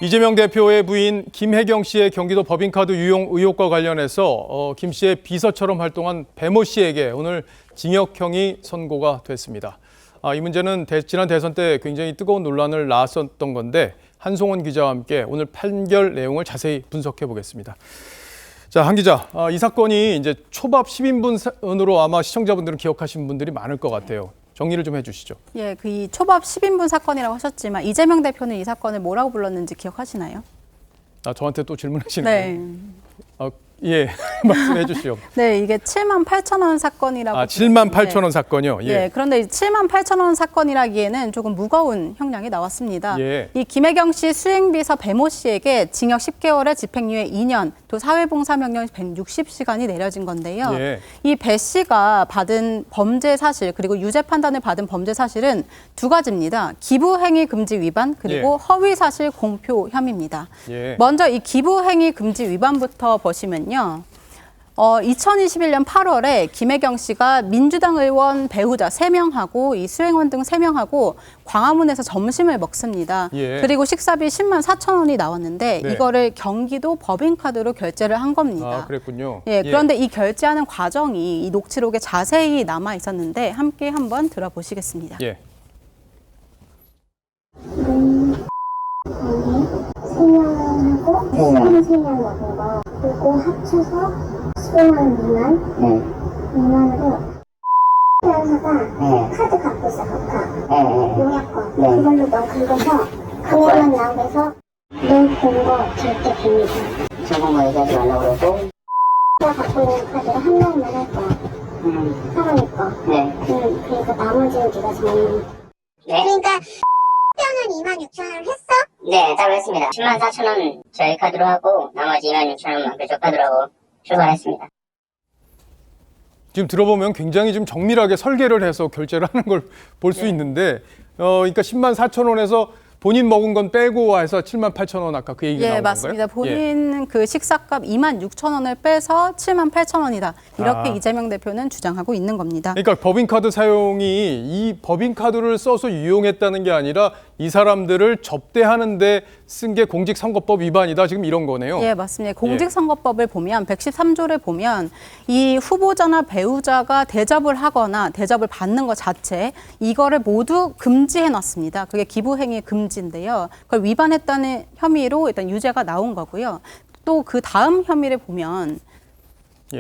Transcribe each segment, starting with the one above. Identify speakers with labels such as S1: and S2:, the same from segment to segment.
S1: 이재명 대표의 부인 김혜경 씨의 경기도 법인카드 유용 의혹과 관련해서 김 씨의 비서처럼 활동한 배모 씨에게 오늘 징역형이 선고가 됐습니다. 이 문제는 지난 대선 때 굉장히 뜨거운 논란을 낳았었던 건데 한송원 기자와 함께 오늘 판결 내용을 자세히 분석해 보겠습니다. 자, 한 기자, 이 사건이 이제 초밥 10인분으로 아마 시청자분들은 기억하시는 분들이 많을 것 같아요. 정리를 좀 해주시죠.
S2: 예, 이 초밥 10인분 사건이라고 하셨지만 이재명 대표는 이 사건을 뭐라고 불렀는지 기억하시나요?
S1: 저한테 또 질문하시는
S2: 네.
S1: 거예요? 예, 말씀해 주시죠.
S2: 네, 이게 78,000원 사건이라고.
S1: 78,000원 사건이요?
S2: 예. 그런데 78,000원 사건이라기에는 조금 무거운 형량이 나왔습니다.
S1: 예.
S2: 이 김혜경 씨 수행비서 배모 씨에게 징역 10개월에 집행유예 2년, 또 사회봉사명령 160시간이 내려진 건데요.
S1: 예.
S2: 이 배 씨가 받은 범죄 사실 그리고 유죄 판단을 받은 범죄 사실은 두 가지입니다. 기부행위 금지 위반 그리고 허위 사실 공표 혐의입니다.
S1: 예.
S2: 먼저 이 기부행위 금지 위반부터 보시면요. 2021년 8월에 김혜경 씨가 민주당 의원 배우자 3명하고 이 수행원 등 3명하고 광화문에서 점심을 먹습니다.
S1: 예.
S2: 그리고 식사비 10만 4천 원이 나왔는데
S1: 네.
S2: 이거를 경기도 법인카드로 결제를 한 겁니다.
S1: 그랬군요.
S2: 예, 그런데 이 결제하는 과정이 이 녹취록에 자세히 남아 있었는데 함께 한번 들어보시겠습니다.
S1: 예.
S3: 생명하고 33년 먹은 거 그리고 합쳐서 15만 미만으로 회사가 카드 갖고 있어 갚아 용약권 그걸로 너 긁어서 금액만 나오게 해서 너 본 거 절대 비밀이야 저번 거 얘기하지 말라고 그러고 내가 갖고 있는 카드를 한 명만 할 거야 사람일 거 그러니까 나머지는 네가 정리 그러니까 는 26,000원을 했어?
S4: 네, 따로 했습니다. 104,000원 저희 카드로 하고 나머지 26,000원만 그쪽 카드로 하고 출발했습니다.
S1: 지금 들어보면 굉장히 좀 정밀하게 설계를 해서 결제를 하는 걸 볼 수 있는데, 그러니까 10만 4천 원에서 본인 먹은 건 빼고 해서 7만 8천 원 아까 그 얘기가 나온 건가요?
S2: 맞습니다. 본인 그 식사값 2만 6천 원을 빼서 7만 8천 원이다. 이렇게 이재명 대표는 주장하고 있는 겁니다.
S1: 그러니까 법인카드 사용이 이 법인카드를 써서 유용했다는 게 아니라 이 사람들을 접대하는데 쓴 게 공직선거법 위반이다. 지금 이런 거네요.
S2: 예, 맞습니다. 공직선거법을 보면 113조를 보면 이 후보자나 배우자가 대접을 하거나 대접을 받는 것 자체 이거를 모두 금지해 놨습니다. 그게 기부행위 금지인데요. 그걸 위반했다는 혐의로 일단 유죄가 나온 거고요. 또 그 다음 혐의를 보면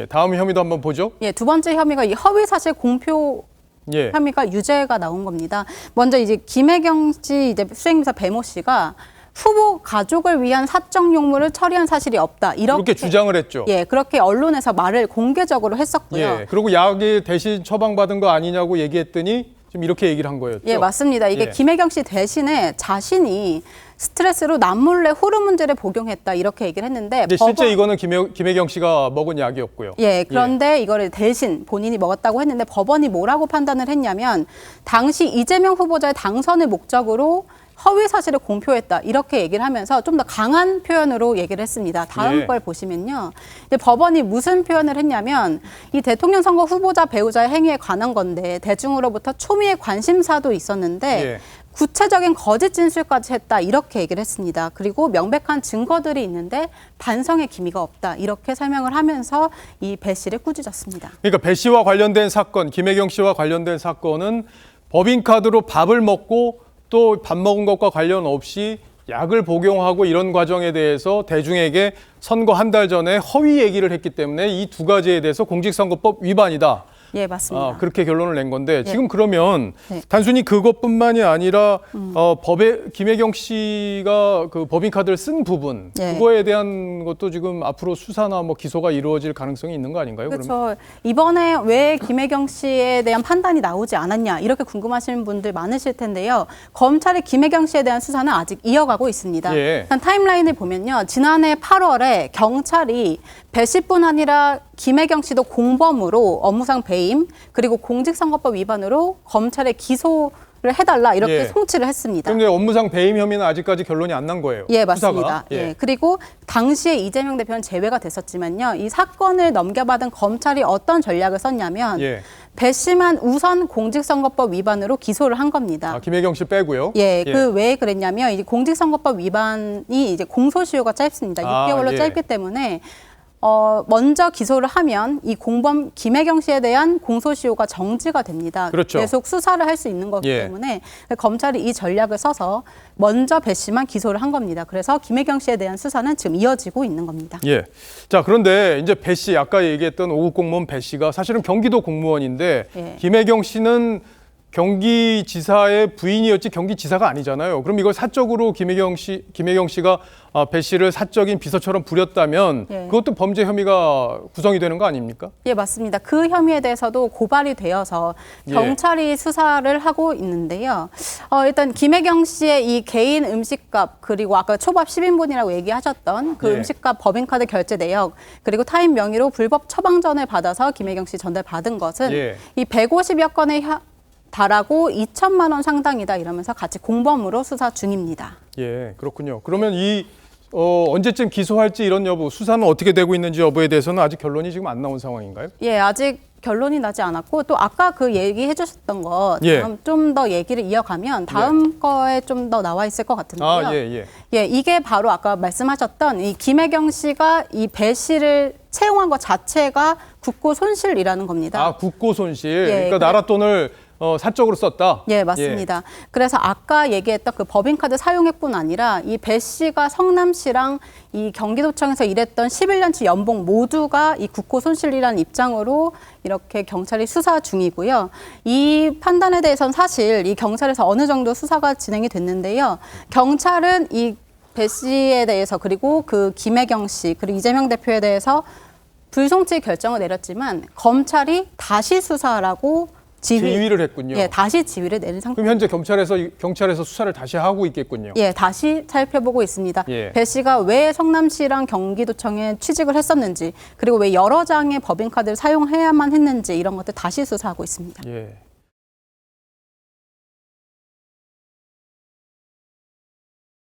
S1: 다음 혐의도 한번 보죠.
S2: 두 번째 혐의가 이 허위 사실 공표 혐의가 유죄가 나온 겁니다. 먼저 이제 김혜경 씨 이제 수행비서 배모 씨가 후보 가족을 위한 사적 용물을 처리한 사실이 없다.
S1: 이렇게 주장을 했죠.
S2: 그렇게 언론에서 말을 공개적으로 했었고요.
S1: 그리고 약이 대신 처방받은 거 아니냐고 얘기했더니 지금 이렇게 얘기를 한 거였죠.
S2: 맞습니다. 이게 김혜경 씨 대신에 자신이 스트레스로 남몰래 호르몬제를 복용했다 이렇게 얘기를 했는데
S1: 근데 실제 이거는 김혜경 씨가 먹은 약이었고요.
S2: 그런데 이거를 대신 본인이 먹었다고 했는데 법원이 뭐라고 판단을 했냐면 당시 이재명 후보자의 당선을 목적으로 허위 사실을 공표했다 이렇게 얘기를 하면서 좀 더 강한 표현으로 얘기를 했습니다. 다음 걸 보시면요. 이제 법원이 무슨 표현을 했냐면 이 대통령 선거 후보자 배우자의 행위에 관한 건데 대중으로부터 초미의 관심사도 있었는데 구체적인 거짓 진술까지 했다 이렇게 얘기를 했습니다. 그리고 명백한 증거들이 있는데 반성의 기미가 없다 이렇게 설명을 하면서 이 배 씨를 꾸짖었습니다.
S1: 그러니까 배 씨와 관련된 사건, 김혜경 씨와 관련된 사건은 법인카드로 밥을 먹고 또 밥 먹은 것과 관련 없이 약을 복용하고 이런 과정에 대해서 대중에게 선거 한 달 전에 허위 얘기를 했기 때문에 이 두 가지에 대해서 공직선거법 위반이다.
S2: 맞습니다.
S1: 그렇게 결론을 낸 건데 지금 그러면 단순히 그것뿐만이 아니라 법에 김혜경 씨가 그 법인카드를 쓴 부분 그거에 대한 것도 지금 앞으로 수사나 뭐 기소가 이루어질 가능성이 있는 거 아닌가요?
S2: 그렇죠.
S1: 그러면?
S2: 이번에 왜 김혜경 씨에 대한 판단이 나오지 않았냐 이렇게 궁금하시는 분들 많으실 텐데요. 검찰이 김혜경 씨에 대한 수사는 아직 이어가고 있습니다. 일단 타임라인을 보면요. 지난해 8월에 경찰이 배 씨뿐 아니라 김혜경 씨도 공범으로 업무상 배임 그리고 공직선거법 위반으로 검찰에 기소를 해달라 이렇게 송치를 했습니다.
S1: 그런데 업무상 배임 혐의는 아직까지 결론이 안 난 거예요.
S2: 맞습니다. 그리고 당시에 이재명 대표는 제외가 됐었지만요. 이 사건을 넘겨받은 검찰이 어떤 전략을 썼냐면 배 씨만 우선 공직선거법 위반으로 기소를 한 겁니다.
S1: 김혜경 씨 빼고요.
S2: 예, 그 왜 그랬냐면 이제 공직선거법 위반이 이제 공소시효가 짧습니다. 6개월로
S1: 예.
S2: 짧기 때문에 먼저 기소를 하면 이 공범 김혜경 씨에 대한 공소시효가 정지가 됩니다.
S1: 그렇죠.
S2: 계속 수사를 할 수 있는 거기
S1: 예.
S2: 때문에 검찰이 이 전략을 써서 먼저 배 씨만 기소를 한 겁니다. 그래서 김혜경 씨에 대한 수사는 지금 이어지고 있는 겁니다.
S1: 예. 자, 그런데 이제 배 씨, 아까 얘기했던 5급 공무원 배 씨가 사실은 경기도 공무원인데
S2: 예.
S1: 김혜경 씨는 경기지사의 부인이었지 경기지사가 아니잖아요. 그럼 이걸 사적으로 김혜경 씨가 배 씨를 사적인 비서처럼 부렸다면
S2: 예.
S1: 그것도 범죄 혐의가 구성이 되는 거 아닙니까?
S2: 예, 맞습니다. 그 혐의에 대해서도 고발이 되어서
S1: 예.
S2: 경찰이 수사를 하고 있는데요. 일단 김혜경 씨의 이 개인 음식값 그리고 아까 초밥 10인분이라고 얘기하셨던 그
S1: 예.
S2: 음식값 법인카드 결제 내역 그리고 타인 명의로 불법 처방전을 받아서 김혜경 씨 전달받은 것은
S1: 예.
S2: 이 150여 건에 달하고 2천만 원 상당이다 이러면서 같이 공범으로 수사 중입니다.
S1: 예, 그렇군요. 그러면 언제쯤 기소할지 이런 여부, 수사는 어떻게 되고 있는지 여부에 대해서는 아직 결론이 지금 안 나온 상황인가요?
S2: 예, 아직 결론이 나지 않았고 또 아까 그 얘기해 주셨던 거
S1: 예.
S2: 좀 더 얘기를 이어가면 다음 거에 좀 더 나와 있을 것 같은데요.
S1: 예.
S2: 예, 이게 바로 아까 말씀하셨던 이 김혜경 씨가 이 배 씨를 채용한 것 자체가 국고 손실이라는 겁니다.
S1: 국고 손실.
S2: 예,
S1: 그러니까 나라 돈을 사적으로 썼다.
S2: 예, 맞습니다. 그래서 아까 얘기했던 그 법인카드 사용액뿐 아니라 이 배 씨가 성남시랑 이 경기도청에서 일했던 11년치 연봉 모두가 이 국고 손실이라는 입장으로 이렇게 경찰이 수사 중이고요. 이 판단에 대해서는 사실 이 경찰에서 어느 정도 수사가 진행이 됐는데요. 경찰은 이 배 씨에 대해서 그리고 그 김혜경 씨 그리고 이재명 대표에 대해서 불송치 결정을 내렸지만 검찰이 다시 수사하라고
S1: 지휘를 했군요.
S2: 예, 다시 지휘를 내린 상태.
S1: 그럼 현재 경찰에서 수사를 다시 하고 있겠군요.
S2: 예, 다시 살펴보고 있습니다.
S1: 예.
S2: 배 씨가 왜 성남시랑 경기도청에 취직을 했었는지, 그리고 왜 여러 장의 법인카드를 사용해야만 했는지 이런 것들 다시 수사하고 있습니다.
S1: 예.